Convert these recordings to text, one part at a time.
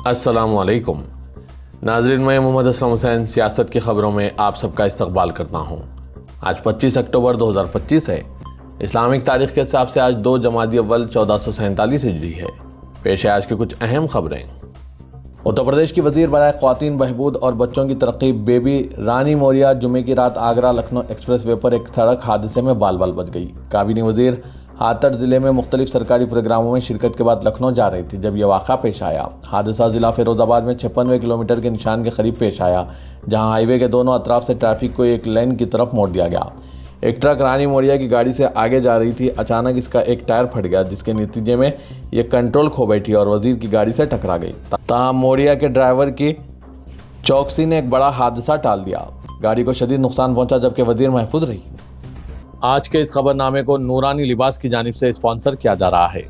अस्सलामुअलैकुम नाज़रीन, मैं मोहम्मद असलम हुसैन सियासत की ख़बरों में आप सबका इस्तकबाल करता हूँ। आज 25 अक्टूबर 2025 है। इस्लामिक तारीख़ के हिसाब से आज 2 जमादी अव्वल 1447 हिजरी है। पेश है आज की कुछ अहम खबरें। उत्तर प्रदेश की वज़ीर बराए ख़वातीन बहबूद और बच्चों की तरक्की बेबी रानी मौर्या जुमे की रात आगरा लखनऊ एक्सप्रेस वे पर एक सड़क हादसे में बाल बाल बच गई। काबीनी वज़ीर हातर ज़िले में मुख्तलिफ सरकारी प्रोग्रामों में शिरकत के बाद लखनऊ जा रही थी जब यह वाक़ा पेश आया। हादसा ज़िला फ़िरोज़ाबाद में 56वें किलोमीटर के निशान के करीब पेश आया, जहां हाईवे के दोनों अतराफ से ट्रैफिक को एक लेन की तरफ मोड़ दिया गया। एक ट्रक रानी मौर्या की गाड़ी से आगे जा रही थी। अचानक इसका एक टायर फट गया, जिसके नतीजे में यह कंट्रोल खो बैठी और वज़ीर की गाड़ी से टकरा गई। ताहम मौर्या के ड्राइवर की चौकसी ने एक बड़ा हादसा टाल दिया। गाड़ी को शदीद नुकसान पहुंचा, जबकि वज़ीर महफूज रही। आज के इस खबरनामे को नूरानी लिबास की जानिब से स्पॉन्सर किया जा रहा है।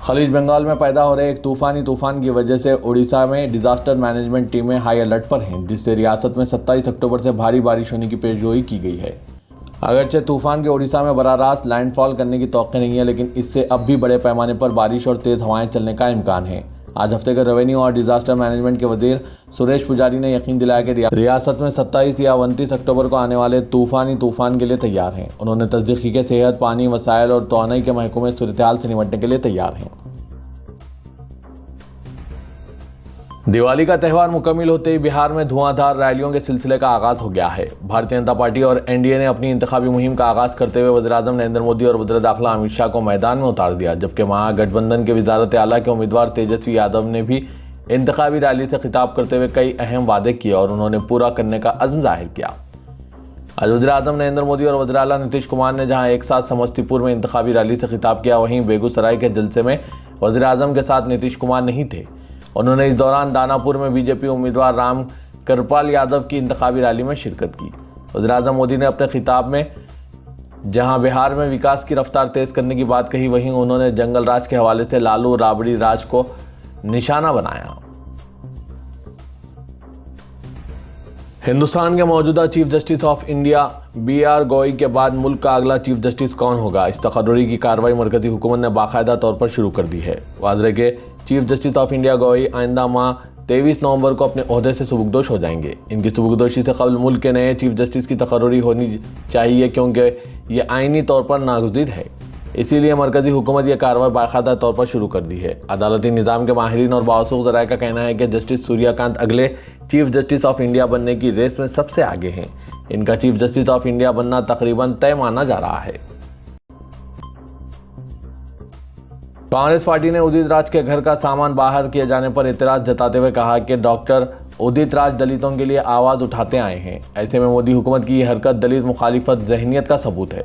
खलीज बंगाल में पैदा हो रहे एक तूफान की वजह से उड़ीसा में डिजास्टर मैनेजमेंट टीमें हाई अलर्ट पर हैं, जिससे रियासत में 27 अक्टूबर से भारी बारिश होने की पेशगोई की गई है। अगरचे तूफान के उड़ीसा में बराह रास्त लैंडफॉल करने की तौक़्क़ी नहीं है, लेकिन इससे अब भी बड़े पैमाने पर बारिश और तेज़ हवाएं चलने का इम्कान है। आज हफ्ते के रेवेन्यू और डिजास्टर मैनेजमेंट के वजीर सुरेश पुजारी ने यकीन दिलाया कि रियासत में 27 या 29 अक्टूबर को आने वाले तूफान के लिए तैयार हैं। उन्होंने तस्दीक की कि सेहत, पानी, वसाइल और तोनाई के महकमे सूरत-ए-हाल से निपटने के लिए तैयार हैं। दिवाली का त्यौहार मुकम्मिल होते ही बिहार में धुआंधार रैलियों के सिलसिले का आगाज हो गया है। भारतीय जनता पार्टी और एनडीए ने अपनी इंतखाबी मुहिम का आगाज करते हुए वज़ीर-ए-आज़म नरेंद्र मोदी और वज़ीर दाखिला अमित शाह को मैदान में उतार दिया, जबकि महागठबंधन के वज़ारत आला के उम्मीदवार तेजस्वी यादव ने भी इंतखाबी रैली से खिताब करते हुए कई अहम वादे किए और उन्होंने पूरा करने का अज़्म जाहिर किया। आज वज़ीर-ए-आज़म नरेंद्र मोदी और वज़ीर आला नीतीश कुमार ने जहां एक साथ समस्तीपुर में इंतखाबी रैली से खिताब किया, वहीं बेगूसराय के जलसे में वज़ीर-ए-आज़म के साथ नीतीश कुमार नहीं थे। उन्होंने इस दौरान दानापुर में बीजेपी उम्मीदवार राम कृपाल यादव की इंतखाबी रैली में शिरकत की। वज़ीर-ए-आज़म मोदी ने अपने खिताब में जहां बिहार में विकास की रफ्तार तेज करने की बात कही, वहीं उन्होंने जंगल राज के हवाले से लालू राबड़ी राज को निशाना बनाया। हिंदुस्तान के मौजूदा chief justice of India BR Gavai के बाद मुल्क का अगला चीफ जस्टिस कौन होगा, इस तकर्रुरी की कार्रवाई मरकजी हुकूमत ने बाकायदा तौर पर शुरू कर दी है। वाज़ेह के chief justice of India Gavai आइंदा माह 23 नवंबर को अपने ओहदे से सुबुकदोश हो जाएंगे। इनकी सुबुकदोशी से कबल मुल्क के नए चीफ जस्टिस की तकर्रुरी होनी चाहिए, क्योंकि ये आइनी तौर पर नागुज़ीर है। इसीलिए मरकजी हुकूमत यह कार्रवाई बाकायदा तौर पर शुरू कर दी है। अदालती निज़ाम के माहिरीन और बावसूख ज़राए का कहना है कि जस्टिस सूर्यकांत अगले चीफ जस्टिस ऑफ इंडिया बनने की रेस में सबसे आगे हैं। इनका चीफ जस्टिस ऑफ इंडिया बनना तकरीबन तय माना जा रहा है। कांग्रेस पार्टी ने उदित राज के घर का सामान बाहर किए जाने पर एतराज जताते हुए कहा कि डॉक्टर उदित राज दलितों के लिए आवाज़ उठाते आए हैं। ऐसे में मोदी हुकूमत की यह हरकत दलित मुखालिफत जहनीत का सबूत है।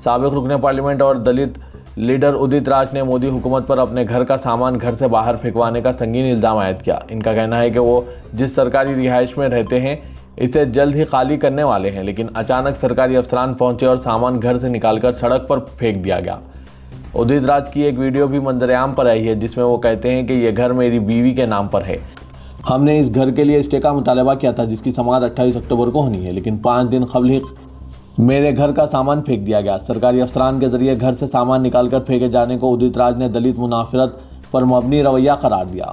साबिक रुकने पार्लियामेंट और दलित लीडर उदित राज ने मोदी हुकूमत पर अपने घर का सामान घर से बाहर फेंकवाने का संगीन इल्ज़ाम आयद किया। इनका कहना है कि वो जिस सरकारी रिहाइश में रहते हैं इसे जल्द ही खाली करने वाले हैं, लेकिन अचानक सरकारी अफसरान पहुंचे और सामान घर से निकालकर सड़क पर फेंक दिया गया। उदित राज की एक वीडियो भी मंजरेआम पर आई है, जिसमें वो कहते हैं कि यह घर मेरी बीवी के नाम पर है। हमने इस घर के लिए स्टे का मुतालबा किया था, जिसकी समाअत 28 अक्टूबर को होनी है, लेकिन 5 दिन कबल ही मेरे घर का सामान फेंक दिया गया। सरकारी अफसरान के जरिए घर से सामान निकालकर फेंके जाने को उदित राज ने दलित मुनाफरत पर मबनी रवैया करार दिया।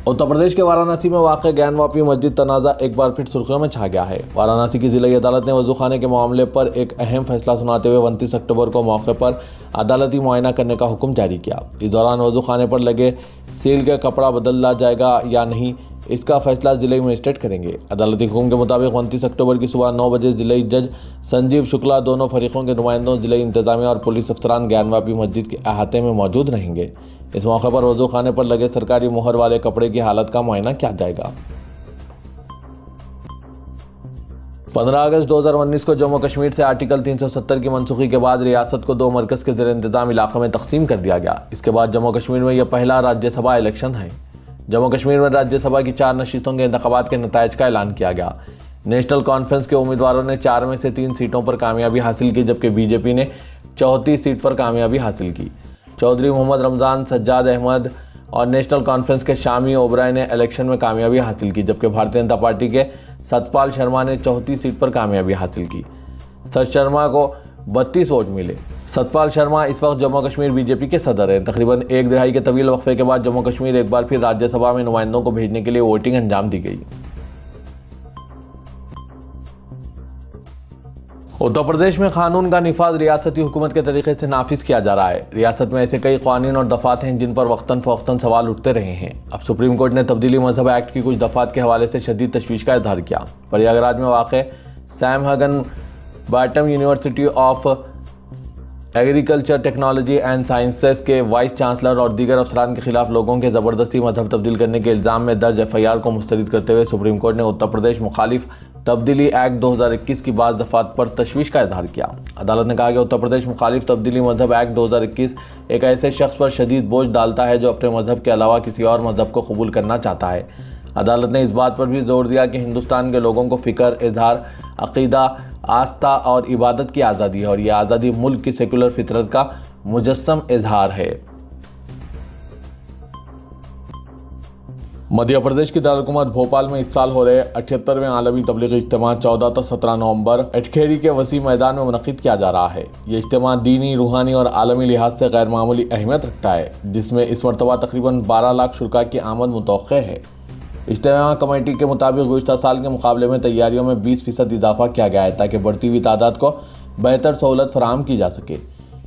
उत्तर प्रदेश के वाराणसी में वाक़ ज्ञानवापी मस्जिद तनाज़ा एक बार फिर सुर्खियों में छा गया है। वाराणसी की ज़िला अदालत ने वज़ूखाने के मामले पर एक अहम फैसला सुनाते हुए 29 अक्टूबर को मौके पर अदालती मुआयना करने का हुक्म जारी किया। इस दौरान वज़ूखाने पर लगे सील का कपड़ा बदला जाएगा या नहीं, इसका फैसला ज़िले मजिस्ट्रेट करेंगे। अदालती हुक्म के मुताबिक 29 अक्टूबर की सुबह 9 बजे ज़िले जज संजीव शुक्ला दोनों फरीकों के नुमाइंदों, ज़िले इंतजामिया और पुलिस अफसरान ज्ञानवापी मस्जिद के अहाते में मौजूद रहेंगे। इस मौके पर वज़ू खाने पर लगे सरकारी मुहर वाले कपड़े की हालत का मुआयना किया जाएगा। 15 अगस्त 2019 को जम्मू कश्मीर से आर्टिकल 370 की मनसूखी के बाद रियासत को 2 मरकज़ के ज़ेर इंतज़ाम इलाक़ों में तकसीम कर दिया गया। इसके बाद जम्मू कश्मीर में यह पहला राज्यसभा इलेक्शन है। जम्मू कश्मीर में राज्यसभा की 4 नशिस्तों के इंतखाबात के नताइज का ऐलान किया गया। नेशनल कॉन्फ्रेंस के उम्मीदवारों ने 4 में से 3 सीटों पर कामयाबी हासिल की, जबकि बीजेपी ने 34 सीट पर कामयाबी हासिल की। चौधरी मोहम्मद रमज़ान, सज्जाद अहमद और नेशनल कॉन्फ्रेंस के शामी ओबराय ने इलेक्शन में कामयाबी हासिल की, जबकि भारतीय जनता पार्टी के सतपाल शर्मा ने 34 सीट पर कामयाबी हासिल की। सत शर्मा को 32 वोट मिले। सतपाल शर्मा इस वक्त जम्मू कश्मीर बीजेपी के सदर हैं। तकरीबन 1 दहाई के तवील वक्फे के बाद जम्मू कश्मीर एक बार फिर राज्यसभा में नुमाइंदों को भेजने के लिए वोटिंग अंजाम दी गई। उत्तर प्रदेश में कानून का निफाज रियासती हुकूमत के तरीके से नाफिज किया जा रहा है। रियासत में ऐसे कई कानून और दफात हैं जिन पर वक्तन फ़वक्तन सवाल उठते रहे हैं। अब सुप्रीम कोर्ट ने तब्दीली मजहब एक्ट की कुछ दफात के हवाले से शदीद तशवीश का इजहार किया। प्रयागराज में वाक़ Sam Higginbottom university of agriculture technology and sciences के वाइस चांसलर और दीगर अफसरान के खिलाफ लोगों के ज़बरदस्ती मजहब तब्दील करने के इल्ज़ाम में दर्ज FIR को मुस्तरद करते हुए सुप्रीम कोर्ट ने उत्तर प्रदेश मुखालिफ तब्दीली एक्ट 2021 की बाज़ दफ़ात पर तशवीश का इजहार किया। अदालत ने कहा कि उत्तर प्रदेश मुखालिफ तब्दीली मजहब एक्ट 2021 एक ऐसे शख्स पर शदीद बोझ डालता है जो अपने मजहब के अलावा किसी और मजहब को कबूल करना चाहता है। अदालत ने इस बात पर भी जोर दिया कि हिंदुस्तान के लोगों को फ़िक्र, इजहार, अक़ीदा, आस्था और इबादत की आज़ादी है और यह आज़ादी मुल्क की सेकुलर फितरत का मुजस्सम इजहार है। मध्य प्रदेश की दारुल-हुकूमत भोपाल में इस साल हो रहे 78वें आलमी तबलीगी इज्तिमा 14 से 17 नवंबर अटखेरी के वसी मैदान में मुनक़िद किया जा रहा है। ये इज्तिमा दीनी, रूहानी और आलमी लिहाज से गैर मामूली अहमियत रखता है, जिसमें इस मरतबा तकरीबन 12 लाख शुरका की आमद मुतवक्क़ है। इज्तिमा कमेटी के मुताबिक गुज़िश्ता साल के मुकाबले में तैयारियों में 20% इजाफा किया गया है ताकि बढ़ती हुई तादाद को बेहतर सहूलत फराहम की जा सके।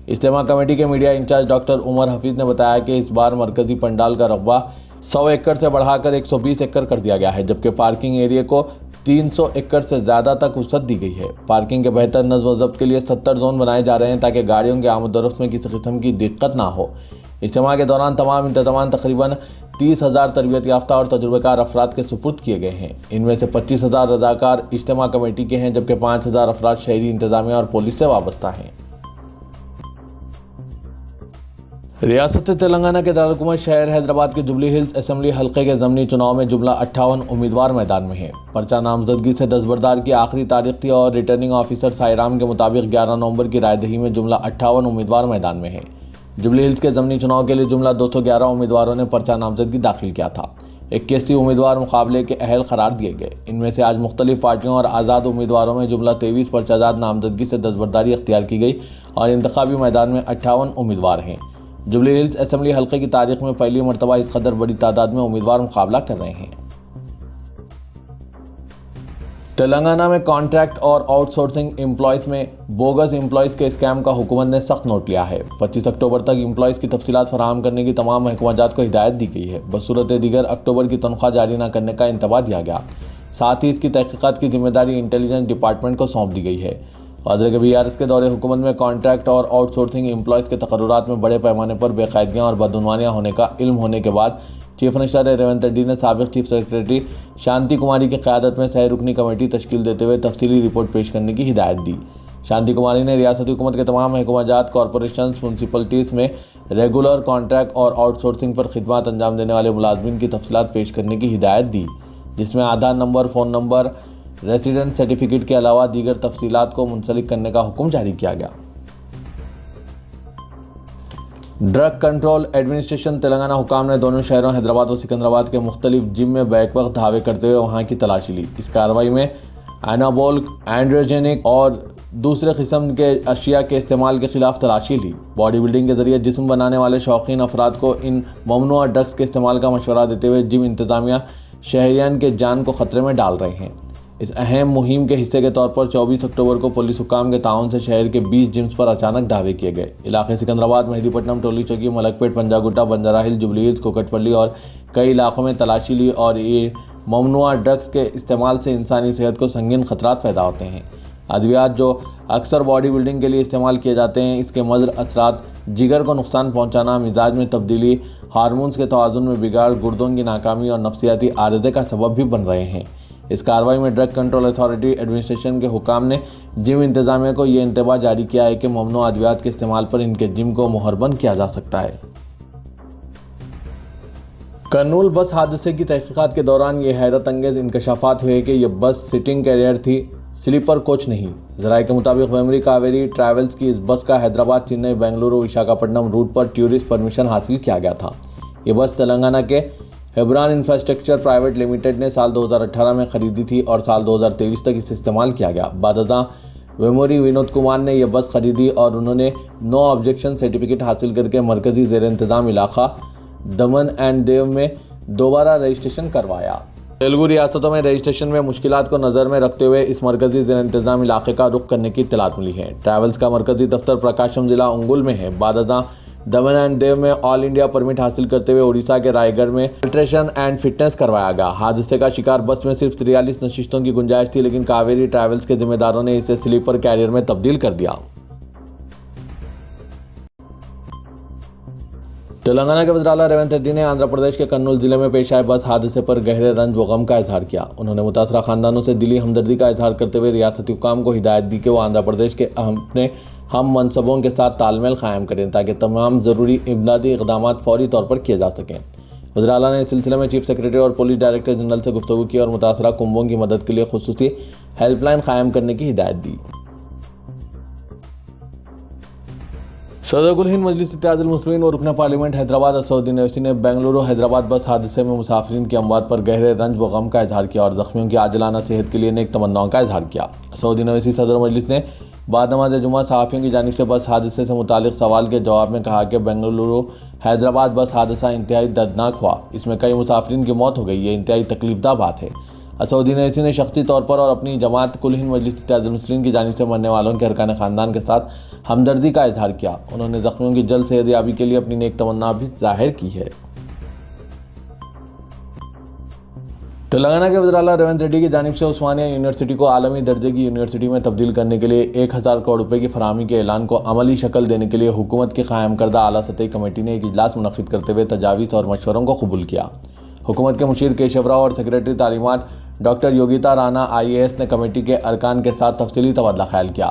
इज्तिमा कमेटी के media incharge doctor Umar Hafeez ने बताया कि इस बार मरकज़ी पंडाल का रकबा 100 एकड़ से बढ़ाकर 120 एकड़ कर दिया गया है, जबकि पार्किंग एरिया को 300 एकड़ से ज़्यादा तक वसअत दी गई है। पार्किंग के बेहतर नज़्म व ज़ब्त के लिए 70 जोन बनाए जा रहे हैं ताकि गाड़ियों के आमद-ओ-रफ्त में किसी किस्म की दिक्कत ना हो। इज्तिमा के दौरान तमाम इंतज़ाम तकरीबन 30,000 तरबियत याफ्ता और तजुर्बेकार अफराद के सुपुर्द किए गए हैं। इनमें से 25,000 रज़ाकार इज्तिमा कमेटी के हैं, जबकि 5,000 अफराद शहरी इंतज़ामिया और पुलिस से वाबस्ता हैं। रियासत तेलंगाना के दारुल-हुकूमत शहर हैदराबाद के जुबली हिल्स असेंबली हल्के के ज़मनी चुनाव में जुमला 58 उम्मीदवार मैदान में हैं। पर्चा नामजदगी से दस्तबरदार की आखिरी तारीख थी और रिटर्निंग ऑफिसर साईराम के मुताबिक 11 नवंबर की रायदही में जुमला 58 उम्मीदवार मैदान में हैं। जुबली हिल्स के ज़मनी चुनाव के लिए जुमला 211 उम्मीदवारों ने पर्चा नामजदगी दाखिल किया था। 81 उम्मीदवार मुकाबले के अहल करार दिए गए। इनमें से आज मुख्तलिफ पार्टियों और आज़ाद उम्मीदवारों में जुमला 23 पर्चाजात नामजदगी से दस्तबरदारी अख्तियार की गई और इंतखाबी मैदान में 58 उम्मीदवार हैं। जुबली हिल्स असेंबली हल्के की तारीख में पहली मरतबा इस कदर बड़ी तादाद में उम्मीदवार मुकाबला कर रहे हैं। तेलंगाना में कॉन्ट्रैक्ट और आउटसोर्सिंग एम्प्लॉयज़ में बोगस एम्प्लॉयज़ के स्कैम का हुकूमत ने सख्त नोट लिया है। 25 अक्टूबर तक एम्प्लॉयज़ की तफसीलात फराहम करने की तमाम महकमाजात को हिदायत दी गई है। बसूरत दीगर अक्टूबर की तनख्वाह जारी न करने का इंतबाह दिया गया। साथ ही इसकी तहकीकात की जिम्मेदारी इंटेलिजेंस डिपार्टमेंट को सौंप दी गई है। वज़ीर BRS के दौरे हुकूमत में कॉन्ट्रैक्ट और आउटसोर्सिंग एम्प्लॉयज़ के तकर्रुरात में बड़े पैमाने पर बेकायदगियाँ और बदउनवानियाँ होने का इल्म होने के बाद चीफ मिनिस्टर रेवंत रेड्डी ने साबिक चीफ सेक्रेटरी शांति कुमारी की क़यादत में सह रुकनी कमेटी तश्कील देते हुए तफसीली रिपोर्ट पेश करने की हिदायत दी। शांति कुमारी ने रियासती हुकूमत के तमाम महकमाजात, कॉरपोरेशन, म्यूनसिपलिटीज़ में रेगुलर, कॉन्ट्रैक्ट और आउटसोर्सिंग पर खिदमत अंजाम देने वाले मुलाजमीन की तफसीलात पेश करने की हिदायत दी, जिसमें Aadhaar number, phone number, resident certificate के अलावा दीगर तफसीलात को मुंसलिक करने का हुक्म जारी किया गया। ड्रग कंट्रोल एडमिनिस्ट्रेशन तेलंगाना हुकाम ने दोनों शहरों हैदराबाद और सिकंदराबाद के मुख्तलिफ जिम में बैक वक्त धावे करते हुए वहाँ की तलाशी ली। इस कार्रवाई में एनाबॉल, एंड्रोजेनिक और दूसरे किस्म के अशिया के इस्तेमाल के खिलाफ तलाशी ली। बॉडी बिल्डिंग के जरिए जिस्म बनाने वाले शौकीन अफराद को इन ममनुआ ड्रग्स के इस्तेमाल का मशवरा देते हुए जिम इंतजामिया शहरियान के जान को ख़तरे में डाल रहे हैं। इस अहम मुहिम के हिस्से के तौर पर 24 अक्टूबर को पुलिस हुकाम के ताउन से शहर के 20 जिम्स पर अचानक धावे किए गए। इलाके सिकंदराबाद, मेहदीपट्टनम, टोली चौकी, मलकपेट, पंजागुट्टा, बंजारा हिल, जुबली हिल्स, कोकटपल्ली और कई इलाकों में तलाशी ली और ये ममनुआ ड्रग्स के इस्तेमाल से इंसानी सेहत को संगीन खतरात पैदा होते हैं। अद्वियात जो अक्सर बॉडी बिल्डिंग के लिए इस्तेमाल किए जाते हैं, इसके मज़र असरात जिगर को नुकसान पहुँचाना, मिजाज में तब्दीली, हार्मोन्स के तवाज़ुन में बिगाड़, गुर्दों की नाकामी और नफ्सियाती आर्ज़े का सबब भी बन रहे हैं। इस कार्रवाई में ड्रग कंट्रोल अथॉरिटी एडमिनिस्ट्रेशन के हुकाम ने जिम इंतजामिया को ये इंतबाह जारी किया है कि ममनुआ अद्वियात के इस्तेमाल पर इनके जिम को मुहरबंद किया जा सकता है। कर्नूल बस हादसे की तहकीकात के दौरान ये हैरत अंगेज इंकशाफात हुए कि यह बस सिटिंग कैरियर थी, स्लीपर कोच नहीं। ज़राए के मुताबिक वेमरी कावेरी ट्रैवल्स की इस बस का हैदराबाद, चेन्नई, बेंगलुरु, विशाखापट्टनम रूट पर टूरिस्ट परमिशन हासिल किया गया था। ये बस तेलंगाना के हेब्रान इंफ्रास्ट्रक्चर प्राइवेट लिमिटेड ने साल 2018 में खरीदी थी और साल 2023 तक इसे इस्तेमाल किया गया। बादशाह वेमोरी विनोद कुमार ने यह बस खरीदी और उन्होंने नो ऑब्जेक्शन सर्टिफिकेट हासिल करके मरकजी ज़ेर इंतज़ाम इलाका दमन एंड देव में दोबारा रजिस्ट्रेशन करवाया। तेलुगु रियासतों में रजिस्ट्रेशन में मुश्किलात को नज़र में रखते हुए इस मरकजी ज़ेर इंतज़ाम इलाके का रुख करने की इत्तलात मिली है। ट्रैवल्स का मरकजी दफ्तर प्रकाशम जिला उंगुल में है। बादशाह दमन एंड देव में ऑल इंडिया परमिट हासिल करते हुए उड़ीसा के रायगढ़ में अल्ट्रेशन एंड फिटनेस करवाया गया। हादसे का शिकार बस में सिर्फ 43 नशिस्तों की गुंजाइश थी, लेकिन कावेरी ट्रैवल्स के जिम्मेदारों ने इसे स्लीपर कैरियर में तब्दील कर दिया। तेलंगाना के वज़ीर-ए-आला रेवंत रेड्डी ने आंध्र प्रदेश के कर्नूल जिले में पेश आए बस हादसे पर गहरे रंज व गम का इजहार किया। उन्होंने मुतासरा खानदानों से दिली हमदर्दी का इजहार करते हुए रियासती हुकाम को हिदायत दी कि वो आंध्र प्रदेश के अपने हम मनसबों के साथ तालमेल कायम करें ताकि तमाम ज़रूरी इमदादी इक़दाम फौरी तौर पर किए जा सकें। वज़ीर-ए-आला ने इस सिलसिले में चीफ सेक्रेटरी और पुलिस डायरेक्टर जनरल से गुफ्तगू की और मुतासरा कुंभों की मदद के लिए खुसूसी हेल्पलाइन कायम करने की हिदायत दी। सदर कुल हिंद मजलिस इत्तेहादुल मुस्लिमीन और रुकन पार्लियामेंट हैदराबाद असदुद्दीन ओवैसी ने बेंगलुरु हैदराबाद बस हादसे में मुसाफिरीन की अमवात पर गहरे रंज व गम का इजहार किया और जख्मियों की आजिलाना सेहत के लिए नेक तमन्नाओं का इजहार किया। असदुद्दीन ओवैसी सदर मजलिस ने बाद नमाज जुमा सहाफ़ियों की जानिब से बस हादसे से मुतालिक सवाल के जवाब में कहा कि बेंगलुरु हैदराबाद बस हादसा इंतहाई दर्दनाक हुआ। इसमें कई मुसाफिरीन की मौत हो गई। ये इंतहाई तकलीफदा बात है। असदुद्दीन ओवैसी ने शख्सी तौर पर और अपनी जमात कुल हिंद मजलिस इत्तेहादुल मुस्लिमीन की जानिब से मरने वालों के अरकान ख़ानदान के साथ हमदर्दी का इजहार किया। उन्होंने ज़ख्मियों की जल्द सेहतयाबी के लिए अपनी नेक तमन्ना भी जाहिर की है। तेलंगाना के वज़ीर-ए-आला रेवंत रेड्डी की जानिब से उस्मानिया यूनिवर्सिटी को आलमी दर्जे की यूनिवर्सिटी में तब्दील करने के लिए 1000 करोड़ रुपये की फराहमी के ऐलान को अमली शक्ल देने के लिए हुकूमत की कायम करदा आला सतही कमेटी ने एक इजलास मुनक़्क़िद करते हुए तजावीज़ और मशवरों को कबूल किया। हुकूमत के मुशीर केशव राव और सेक्रेटरी तालीमात डॉक्टर योगिता राणा IAS ने कमेटी के अरकान के साथ तफसीली तबादला ख्याल किया।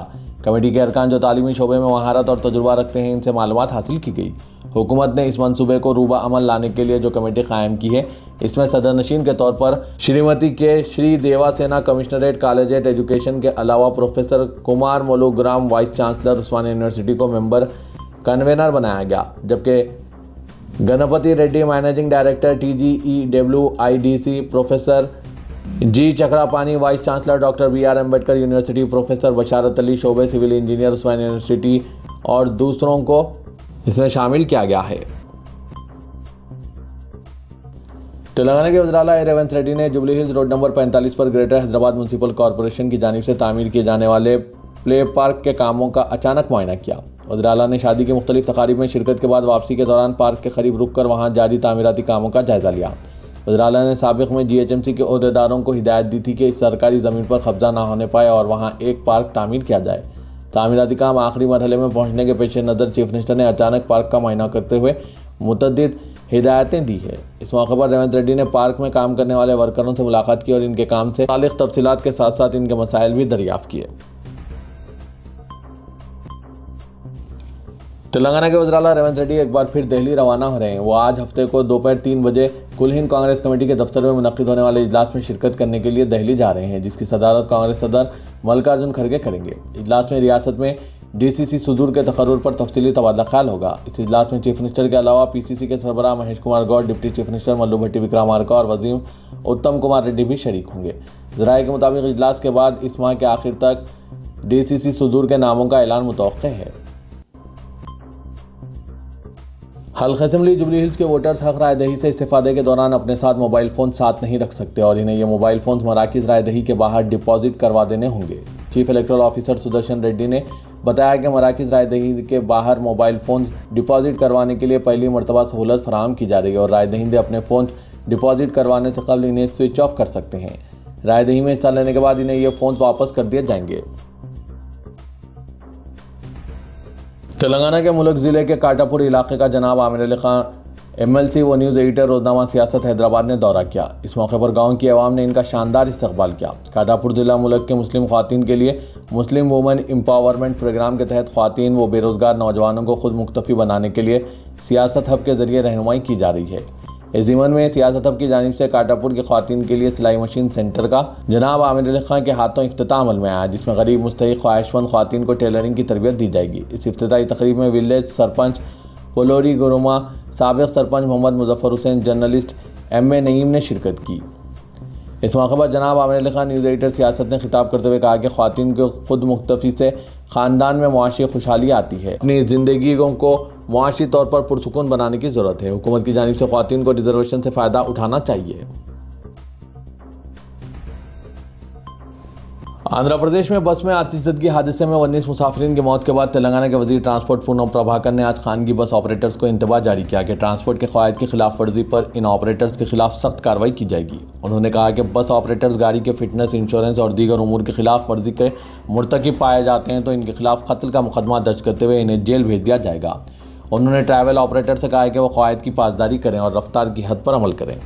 कमेटी के अरकान जो तालीमी शोबे में महारत और तजुर्बा रखते हैं, इनसे मालूमात हासिल की गई। हुकूमत ने इस मंसूबे को रूबा अमल लाने के लिए जो कमेटी कायम की है, इसमें सदर नशीन के तौर पर श्रीमती के श्री देवा सेना कमिश्नरेट कॉलेज एट एजुकेशन के अलावा professor Kumar Molugaram vice chancellor Osmania university को मेंबर कन्वेनर बनाया गया, जबकि Ganapathi Reddy managing director TGEWIDC, professor G Chakrapani vice chancellor doctor BR Ambedkar university, professor Basharat Ali शोबे सिविल इंजीनियर उस्मानिया यूनिवर्सिटी और दूसरों को इसमें शामिल किया गया है। तेलंगाना के वज़ीर-ए-आला रेवंत रेड्डी ने जुबली हिल्स रोड नंबर 45 पर ग्रेटर हैदराबाद म्यूनसिपल कॉरपोरेशन की जानिब से तामीर किए जाने वाले प्ले पार्क के कामों का अचानक मुआयना किया। वज़ीर-ए-आला ने शादी की मुख्तलिफ तकारीब में शिरकत के बाद वापसी के दौरान पार्क के करीब रुक कर वहाँ जारी तामीराती कामों का जायज़ा लिया। वज़ीर-ए-आला ने साबिक़ में GHMC के ओहदेदारों को हिदायत दी थी कि इस सरकारी ज़मीन पर कब्जा ना होने पाए और वहाँ एक पार्क तामीर किया जाए। तामीराती काम आखिरी मरहले में पहुँचने के पेश नज़र चीफ मिनिस्टर ने अचानक पार्क का मुआयना करते हुए मुतअद्दिद हिदायतें दी है। इस मौके पर रेवंत रेड्डी ने पार्क में काम करने वाले वर्करों से मुलाकात की और इनके काम से मुताल्लिक़ तफसीलात के साथ साथ इनके मसाइल भी दरियाफ़्त किए। तेलंगाना के वज़ीर-ए-आला रेवंत रेड्डी एक बार फिर दिल्ली रवाना हो रहे हैं। वो आज हफ्ते को दोपहर 3 बजे कुल हिंद कांग्रेस कमेटी के दफ्तर में मुनक़्क़िद होने वाले इजलास में शिरकत करने के लिए दिल्ली जा रहे हैं, जिसकी सदारत कांग्रेस सदर मल्लिकार्जुन खड़गे करेंगे। इजलास में रियासत में DCC सुदूर के तकर्रुर पर तफसीली तबादला ख्याल होगा। इस इजलास में चीफ मिनिस्टर के अलावा PCC के सरबराह Mahesh Kumar Goud, deputy chief minister Mallu Bhatti Vikramarka और वज़ीर उत्तम कुमार रेड्डी भी शरीक होंगे। ज़राए के मुताबिक इजलास के बाद इस माह के आखिर तक DCC सुदूर के नामों का ऐलान मुतवक्किल है। हल्का असेंबली जुबली हिल्स के वोटर्स हक रायदही से इस्तेफादे के दौरान अपने साथ मोबाइल फ़ोन साथ नहीं रख सकते और इन्हें ये मोबाइल फ़ोन मराकिज़ रायदही के बाहर डिपॉजिट करवा देने होंगे। Chief electoral officer Sudarshan Reddy ने बताया कि मराकिज़ रायदही के बाहर मोबाइल फ़ोन डिपॉजिट करवाने के लिए पहली मरतबा सहूलत फराहम की जा रही है और रायदहिंदे अपने फ़ोन डिपॉजिट करवाने से कबल इन्हें स्विच ऑफ कर सकते हैं। रायदही में हिस्सा लेने के बाद इन्हें ये फ़ोन वापस कर दिए जाएंगे। तेलंगाना के मुल्क ज़िले के काटापुर इलाके का जनाब आमिर अली खान MLC व न्यूज़ एडिटर रोजनामा सियासत हैदराबाद ने दौरा किया। इस मौके पर गांव की आवाम ने इनका शानदार इस्तकबाल किया। काटापुर ज़िला मुल्क के मुस्लिम ख़वातीन के लिए मुस्लिम वुमेन एम्पावरमेंट प्रोग्राम के तहत ख़वातीन व बेरोज़गार नौजवानों को खुद मुख्तफी बनाने के लिए सियासत हब के ज़रिए रहनुमाई की जा रही है। इस ज़िमन में सियासत हब की जानिब से काटापुर की ख़वातीन के लिए सिलाई मशीन सेंटर का जनाब आमिर अली खां के हाथों इफ्तिताह अमल में आया, जिसमें गरीब मुस्तहिक ख्वाहिशमंद ख़वातीन को टेलरिंग की तरबियत दी जाएगी। इस इफ्तिताही तकरीब में विलेज सरपंच पोलोरी गुरुमा, साबिक़ सरपंच मोहम्मद मुजफ्फर हुसैन, जर्नलिस्ट M.A. नईम ने शिरकत की। इस मौके पर जनाब आमिर अली खां न्यूज़ एडिटर सियासत ने खिताब करते हुए कहा कि ख़वातीन को खुद मुख्तफी से ख़ानदान में मुआशी खुशहाली आती है। अपनी ज़िंदगी को मुआशी तौर पर पुरसुकून बनाने की ज़रूरत है। हुकूमत की जानिब से ख़वातीन को रिजर्वेशन से फ़ायदा उठाना चाहिए। आंध्र प्रदेश में बस में आतिशज़दगी हादसे में 19 मुसाफिरीन की मौत के बाद तेलंगाना के वज़ीर ट्रांसपोर्ट पूनम प्रभाकर ने आज खानगी बस ऑपरेटर्स को इंतबाह जारी किया कि ट्रांसपोर्ट के क़वायद की खिलाफ वर्जी पर इन ऑपरेटर्स के खिलाफ सख्त कार्रवाई की जाएगी। उन्होंने कहा कि बस ऑपरेटर्स गाड़ी के फिटनेस, इंश्योरेंस और दीगर उमूर की खिलाफ वर्जी के मुर्तकिब पाए जाते हैं तो इनके खिलाफ कत्ल का मुकदमा दर्ज करते हुए इन्हें जेल भेज दिया जाएगा। उन्होंने ट्रैवल ऑपरेटर से कहा है कि वो क़वायद की पासदारी करें और रफ्तार की हद पर अमल करें।